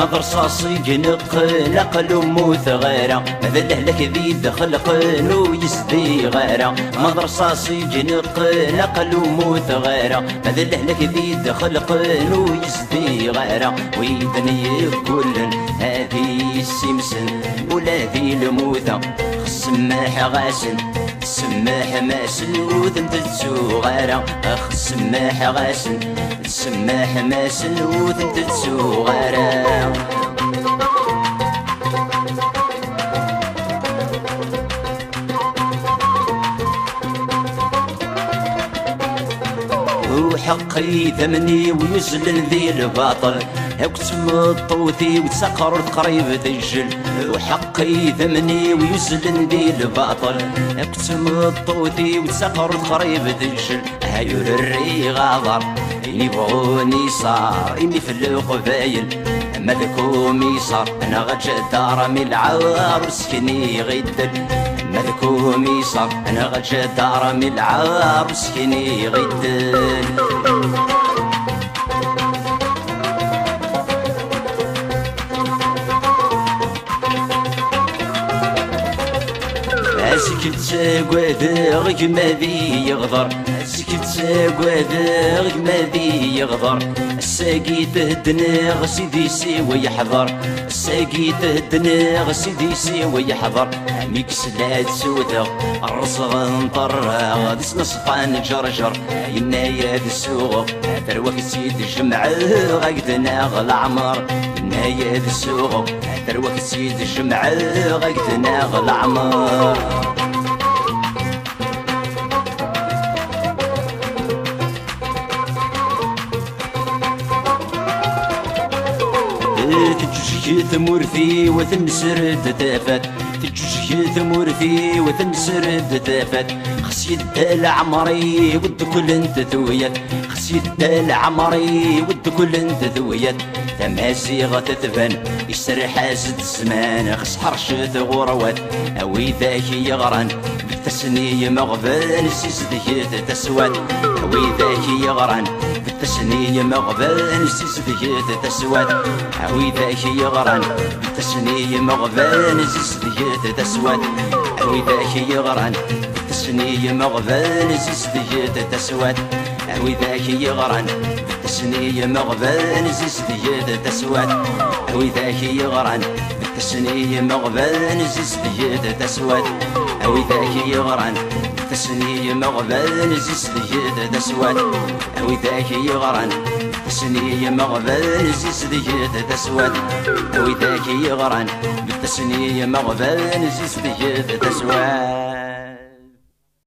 مضرصاصي جنق نقل موت غيره هذا لهلك ذي دخل قنو يسدي غيره مضرصاصي جنق نقل موت غيره هذا لهلك ذي دخل قنو يسدي غيره ويدني كل هذه السمسن ولا ذي الموتة السماح غاسن السماح ماسن وذنب الزغارة اخ السماح غاسن السماح ماسن وذنب الزغارة وحقي ثمني ويزلل ذي الباطل اكتم الطوثي وتسقر قريب دجل وحقي ثمني ويزلل ذي الباطل اكتم الطوثي وتسقر قريب دجل هايو الري غاضر يبغوني صار اني في القبايل ملكوم يصار انا غجا دار من العار وسكني غدل ملكوم يصار انا غجا دار من العار وسكني غدل سكت قوادغ ما ذي يغضر سكت قوادغ ما ذي يغضر الساقي تهدناغ سيدي سيوي يحضر الساقي تهدناغ سيدي سيوي يحضر ميكس لا تسوثغ الرصغ نطرغ دسنا صفان جرجر ينايا ذي السوق ثروك سيد الجمع غاقدناغ العمر ينايا ذي السوق ثروك سيد الجمع غاقدناغ العمر تجوجي ثمورثي وثنسرد تافت تجوجي ثمورثي وثنسرد تافت خسيت العمري ود كل انت ذويت خسيت العمري ود كل انت ذويت تماسيغة تثبن يسرح حاسد الزمان خس حرشت غروات اوي ذاك يغران بالتسني مغبان سيسديت تسوات اوي ذاك يغران بالتسني مغبان سيسديت تسوات اوي ذاك يغران بالتسني مغبان سيسديت تسوات اوي ذاك يغران بالتسني مغبان سيسديت تسوات اوي ذاك يغران بالتسني مغبان سيسديت تسوات اوي ذاك يغران بالتسني مغبان سيسديت تسوات اوي ذاك يغران بالتسني مغبان سيسديت تسوات اوي ذاك يغران بالتسني مغبان سيسديت تسوات اوي ذاك يغران بالتسني مغبان سيسديت تسوات